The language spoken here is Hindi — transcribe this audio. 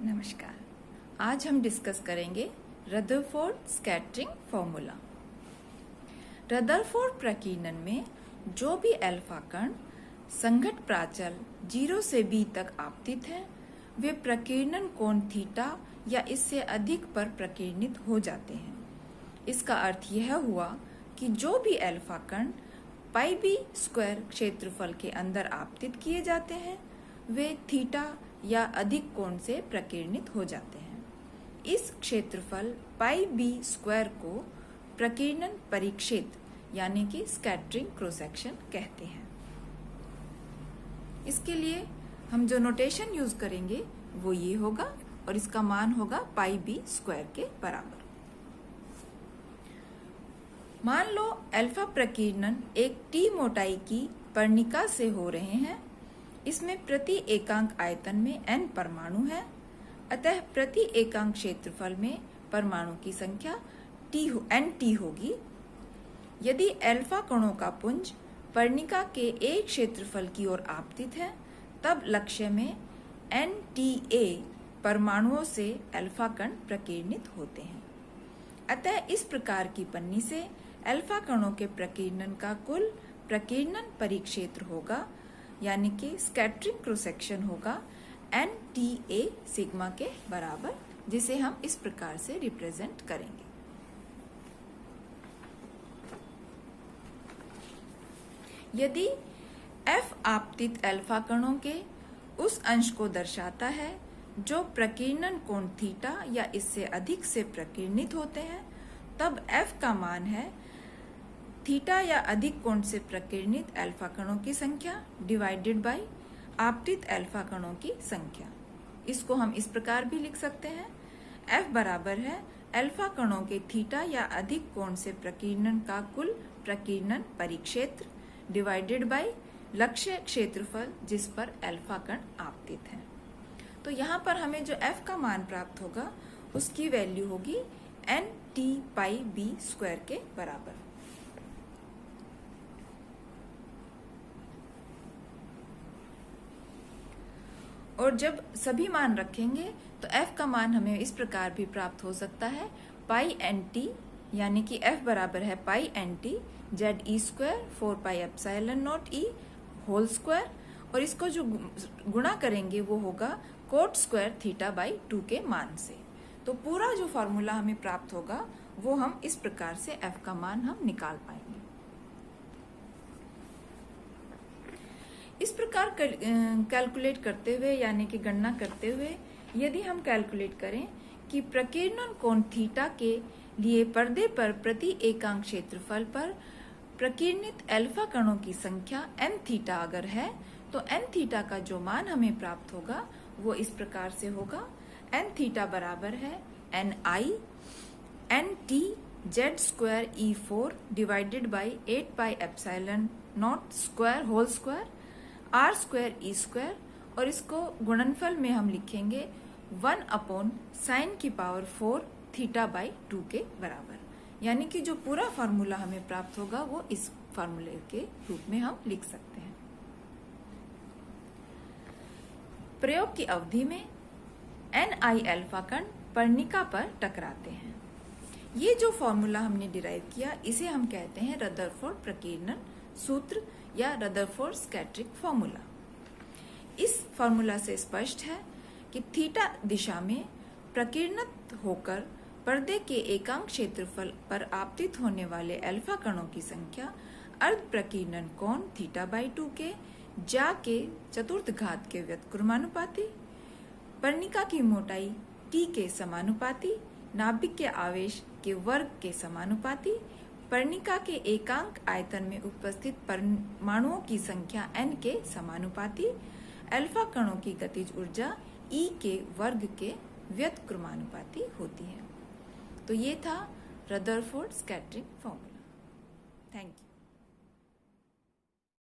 नमस्कार। आज हम डिस्कस करेंगे रदरफोर्ड स्कैटरिंग फॉर्मूला। रदरफोर्ड प्रकीर्णन में जो भी अल्फा कण संघट्ट प्राचल 0 से b तक आपतित है वे प्रकीर्णन कोण थीटा या इससे अधिक पर प्रकीर्णित हो जाते हैं। इसका अर्थ यह हुआ कि जो भी अल्फा कण पाई b स्क्वायर क्षेत्रफल के अंदर आपतित किए जाते हैं वे थीटा या अधिक कोण से प्रकीर्णित हो जाते हैं। इस क्षेत्रफल पाई b स्क्वायर को प्रकीर्णन परिक्षेत्र यानी कि स्कैटरिंग क्रॉस सेक्शन कहते हैं। इसके लिए हम जो नोटेशन यूज करेंगे वो ये होगा और इसका मान होगा पाई b स्क्वायर के बराबर। मान लो अल्फा प्रकीर्णन एक टी मोटाई की पर्णिका से हो रहे हैं। इसमें प्रति एकांक आयतन में n परमाणु है, अतः प्रति एकांक क्षेत्रफल में परमाणु की संख्या nt होगी। यदि अल्फा कणों का पुंज पर्णिका के एक क्षेत्रफल की ओर आपतित है तब लक्ष्य में nta परमाणुओं से अल्फा कण प्रकीर्णित होते हैं। अतः इस प्रकार की पन्नी से अल्फा कणों के प्रकीर्णन का कुल प्रकीर्णन परिक्षेत्र होगा यानी कि स्कैटरिंग क्रॉस सेक्शन होगा nTA सिग्मा के बराबर, जिसे हम इस प्रकार से रिप्रेजेंट करेंगे। यदि F आपतित अल्फा कणों के उस अंश को दर्शाता है जो प्रकीर्णन कोण थीटा या इससे अधिक से प्रकीर्णित होते हैं तब F का मान है थीटा या अधिक कोण से प्रकीर्णित अल्फा कणों की संख्या डिवाइडेड बाय आपतित अल्फा कणों की संख्या। इसको हम इस प्रकार भी लिख सकते हैं, F बराबर है अल्फा कणों के थीटा या अधिक कोण से प्रकीर्णन का कुल प्रकीर्णन परिक्षेत्र डिवाइडेड बाय लक्ष्य क्षेत्रफल जिस पर अल्फा कण आपतित है। तो यहाँ पर हमें जो F का मान प्राप्त होगा उसकी वैल्यू होगी nt पाई b स्क्वायर के बराबर। और जब सभी मान रखेंगे तो F का मान हमें इस प्रकार भी प्राप्त हो सकता है पाई nt यानी कि F बराबर है pi nt Z E square 4 pi epsilon naught E whole square, और इसको जो गुणा करेंगे वो होगा कोट स्क्वायर थीटा बाई 2 के मान से। तो पूरा जो फॉर्मूला हमें प्राप्त होगा वो हम इस प्रकार से F का मान हम निकाल पाएंगे। इस प्रकार कैलकुलेट करते हुए यानी कि गणना करते हुए यदि हम कैलकुलेट करें कि प्रकीर्णन कोण थीटा के लिए पर्दे पर प्रति एकांक क्षेत्रफल पर प्रकीर्णित अल्फा कणों की संख्या n थीटा अगर है तो n थीटा का जो मान हमें प्राप्त होगा वो इस प्रकार से होगा n थीटा बराबर है ni nt Z square e4 divided by 8 pi epsilon naught square whole square r square E square, और इसको गुणनफल में हम लिखेंगे 1 अपॉन साइन की पावर 4 थीटा बाई 2 के बराबर। यानी कि जो पूरा फॉर्मूला हमें प्राप्त होगा वो इस फॉर्मूले के रूप में हम लिख सकते हैं। प्रयोग की अवधि में ni अल्फा कण पर्णिका पर टकराते हैं। ये जो फॉर्मूला हमने डिराइव किया इसे हम कहते हैं रदरफोर्ड प्रकीर्णन सूत्र या रदरफोर्ड स्कैटरिंग फॉर्मूला। इस फॉर्मूला से स्पष्ट है कि थीटा दिशा में प्रकीर्णित होकर पर्दे के एकांक क्षेत्रफल पर आपतित होने वाले अल्फा कणों की संख्या अर्ध प्रकीर्णन कोण थीटा बाई 2 के ज्या के चतुर्थ घात के व्युत्क्रमानुपाती, पर्णिका की मोटाई t के समानुपाती, नाभिक के आवेश के वर्ग के समानुपाती, पर्णिका के एकांक आयतन में उपस्थित परमाणुओं की संख्या n के समानुपाती, अल्फा कणों की गतिज ऊर्जा E के वर्ग के व्युत्क्रमानुपाती होती है। तो ये था Rutherford scattering formula. Thank you.